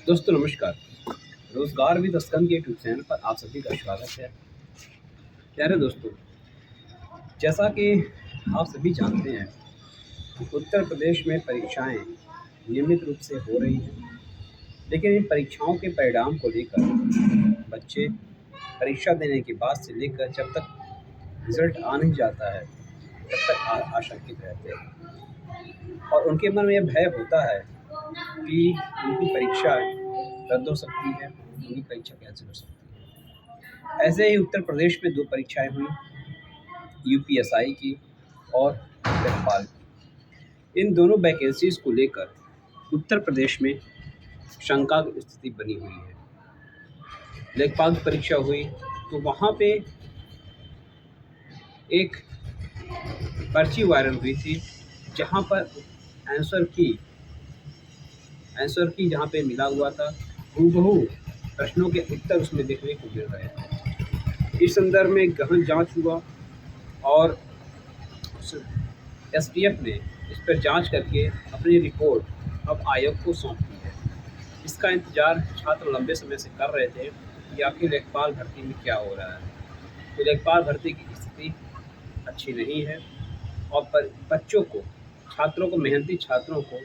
दोस्तों नमस्कार। रोजगार विद अस्कन के यूट्यूब चैनल पर आप सभी का स्वागत है। प्यारे दोस्तों, जैसा कि आप सभी जानते हैं कि उत्तर प्रदेश में परीक्षाएं नियमित रूप से हो रही हैं, लेकिन इन परीक्षाओं के परिणाम को लेकर बच्चे परीक्षा देने के बाद से लेकर जब तक रिजल्ट आ नहीं जाता है तब तक आशंकित रहते हैं और उनके मन में यह भय होता है कि उनकी परीक्षा रद्द हो सकती है, उनकी परीक्षा कैंसिल हो सकती है। ऐसे ही उत्तर प्रदेश में 2 परीक्षाएं हुई, यूपीएसआई की और लेखपाल की। इन दोनों वैकेंसीज को लेकर उत्तर प्रदेश में शंका की स्थिति बनी हुई है। लेखपाल की परीक्षा हुई तो वहाँ पे एक पर्ची वायरल हुई थी जहाँ पर आंसर की जहाँ पे मिला हुआ था हूबहू प्रश्नों के उत्तर उसमें देखने को मिल रहे थे। इस संदर्भ में गहन जांच हुआ और एसटीएफ ने इस पर जांच करके अपनी रिपोर्ट अब आयोग को सौंप दी है। इसका इंतजार छात्र लंबे समय से कर रहे थे कि आखिर लेखपाल भर्ती में क्या हो रहा है। तो लेखपाल भर्ती की स्थिति अच्छी नहीं है और बच्चों को, छात्रों को, मेहनती छात्रों को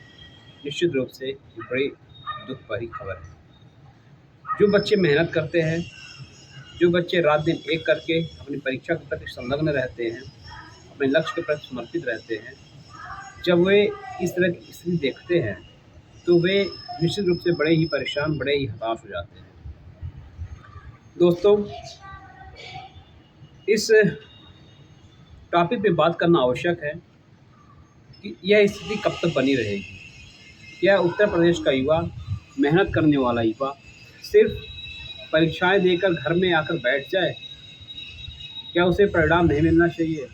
निश्चित रूप से बड़ी दुख भरी खबर है। जो बच्चे मेहनत करते हैं, जो बच्चे रात दिन एक करके अपनी परीक्षा के प्रति संलग्न रहते हैं, अपने लक्ष्य के प्रति समर्पित रहते हैं, जब वे इस तरह की स्थिति देखते हैं तो वे निश्चित रूप से बड़े ही परेशान, बड़े ही हताश हो जाते हैं। दोस्तों, इस टॉपिक पे बात करना आवश्यक है कि यह स्थिति कब तक बनी रहेगी। क्या उत्तर प्रदेश का युवा, मेहनत करने वाला युवा, सिर्फ परीक्षाएं देकर घर में आकर बैठ जाए? क्या उसे परिणाम नहीं मिलना चाहिए?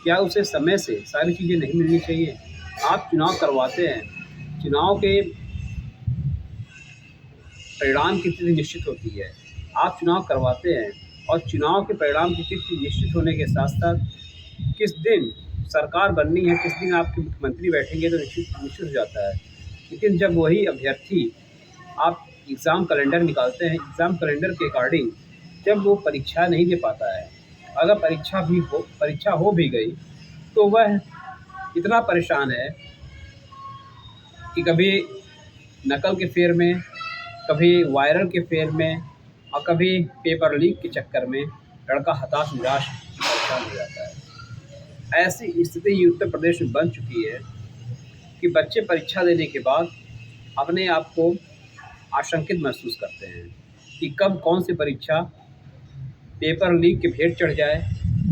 क्या उसे समय से सारी चीज़ें नहीं मिलनी चाहिए? आप चुनाव करवाते हैं, चुनाव के परिणाम की तिथि निश्चित होती है। आप चुनाव करवाते हैं और चुनाव के परिणाम की तिथि निश्चित होने के साथ साथ किस दिन सरकार बननी है, किस दिन आपके मुख्यमंत्री बैठेंगे तो निश्चित हो जाता है। लेकिन जब वही अभ्यर्थी, आप एग्ज़ाम कैलेंडर निकालते हैं, एग्ज़ाम कैलेंडर के अकॉर्डिंग जब वो परीक्षा नहीं दे पाता है, अगर परीक्षा हो भी गई तो वह इतना परेशान है कि कभी नकल के फेर में, कभी वायरल के फेर में और कभी पेपर लीक के चक्कर में लड़का हताश, निराश, परेशान हो जाता है। ऐसी स्थिति उत्तर प्रदेश में बन चुकी है कि बच्चे परीक्षा देने के बाद अपने आप को आशंकित महसूस करते हैं कि कब कौन सी परीक्षा पेपर लीक के भेंट चढ़ जाए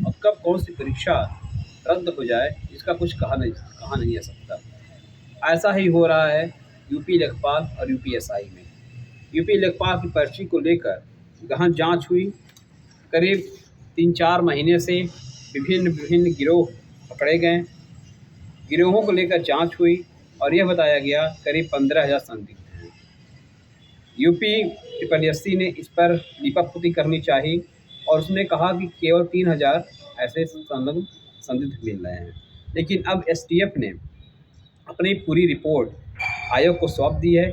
और कब कौन सी परीक्षा रद्द हो जाए, इसका कुछ कहा नहीं जा सकता। ऐसा ही हो रहा है यूपी लेखपाल और यूपीएसआई में। यूपी लेखपाल की पर्ची को लेकर गहन जांच हुई। करीब 3-4 महीने से विभिन्न गिरोह पकड़े गए। गिरोहों को लेकर जांच हुई और यह बताया गया करीब 15,000 संदिग्ध हैं। यूपी SSSC ने इस पर लीपापोती करनी चाहिए और उसने कहा कि केवल 3,000 ऐसे संदिग्ध मिल रहे हैं। लेकिन अब एसटीएफ ने अपनी पूरी रिपोर्ट आयोग को सौंप दी है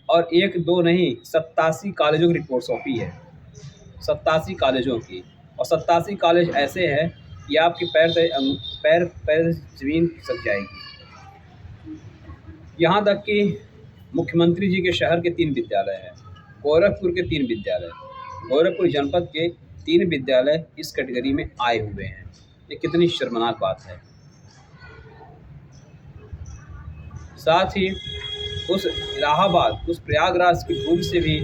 और 1-2 नहीं 87 कॉलेजों की रिपोर्ट सौंपी है। 87 कॉलेजों की, और 87 कॉलेज ऐसे हैं कि आपके पैर ज़मीन खिसक जाएगी। यहाँ तक कि मुख्यमंत्री जी के शहर के 3 विद्यालय हैं, गोरखपुर के 3 विद्यालय, गोरखपुर जनपद के 3 विद्यालय इस कैटेगरी में आए हुए हैं। ये कितनी शर्मनाक बात है। साथ ही उस इलाहाबाद, उस प्रयागराज की भूमि से भी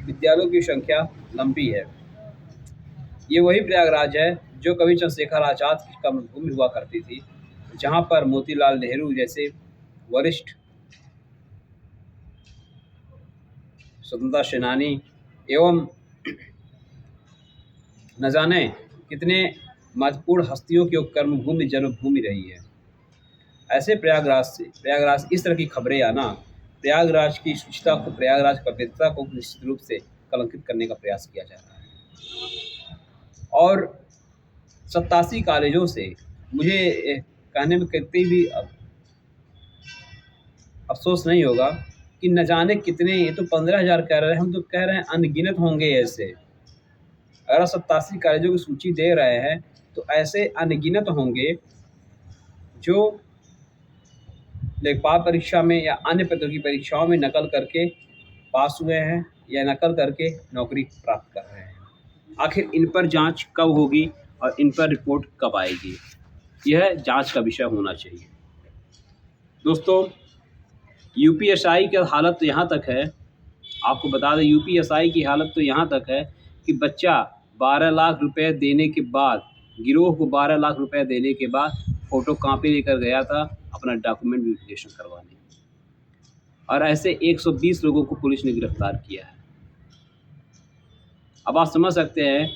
विद्यालयों की संख्या लंबी है। ये वही प्रयागराज है जो कवि चंद्रशेखर आज़ाद की कर्मभूमि हुआ करती थी, जहाँ पर मोतीलाल नेहरू जैसे वरिष्ठ स्वतंत्रता सेनानी एवं न जाने कितने महत्वपूर्ण हस्तियों की कर्मभूमि, जन्मभूमि रही है। ऐसे प्रयागराज इस तरह की खबरें आना प्रयागराज की शुचिता को, प्रयागराज की पवित्रता को निश्चित रूप से कलंकित करने का प्रयास किया जा रहा है। और 87 कॉलेजों से मुझे कहने में कितनी भी अफ़सोस नहीं होगा कि न जाने कितने, ये तो 15,000 कह रहे हैं, हम तो कह रहे हैं अनगिनत होंगे ऐसे। अगर 87 कॉलेजों की सूची दे रहे हैं तो ऐसे अनगिनत होंगे जो लेखपाल परीक्षा में या अन्य प्रतियोगी परीक्षाओं में नकल करके पास हुए हैं या नकल करके नौकरी प्राप्त कर रहे हैं। आखिर इन पर जांच कब होगी और इन पर रिपोर्ट कब आएगी, यह जांच का विषय होना चाहिए। दोस्तों, यूपीएसआई की हालत तो यहाँ तक है, आपको बता दें, यूपीएसआई की हालत तो यहाँ तक है कि बच्चा 12 लाख रुपए देने के बाद, गिरोह को 12 लाख रुपए देने के बाद फ़ोटो कॉपी लेकर गया था अपना डॉक्यूमेंट वेरिफिकेशन करवाने, और ऐसे 120 लोगों को पुलिस ने गिरफ्तार किया है। अब आप समझ सकते हैं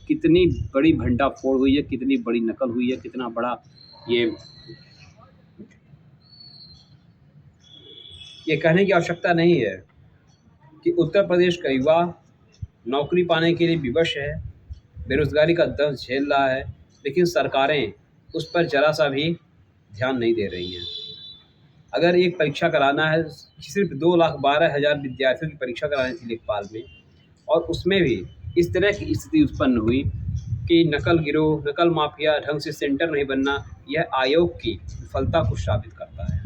कितनी बड़ी भंडाफोड़ हुई है, कितनी बड़ी नकल हुई है, कितना बड़ा ये कहने की आवश्यकता नहीं है कि उत्तर प्रदेश का युवा नौकरी पाने के लिए विवश है, बेरोज़गारी का दर्द झेल रहा है, लेकिन सरकारें उस पर ज़रा सा भी ध्यान नहीं दे रही हैं। अगर एक परीक्षा कराना है, सिर्फ 2,12,000 विद्यार्थियों की परीक्षा करानी थी लेखपाल में, और उसमें भी इस तरह की स्थिति उत्पन्न हुई कि नकल गिरोह, नकल माफिया, ढंग से सेंटर नहीं बनना, यह आयोग की विफलता को साबित करता है।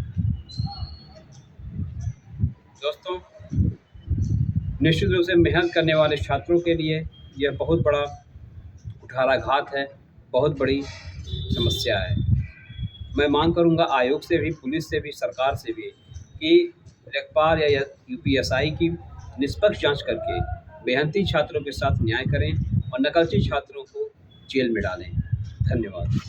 दोस्तों, निश्चित रूप से मेहनत करने वाले छात्रों के लिए यह बहुत बड़ा कुठाराघात है, बहुत बड़ी समस्या है। मैं मांग करूंगा आयोग से भी, पुलिस से भी, सरकार से भी कि लेखपाल या यूपीएसआई की निष्पक्ष जांच करके मेहनती छात्रों के साथ न्याय करें और नकलची छात्रों को जेल में डालें। धन्यवाद।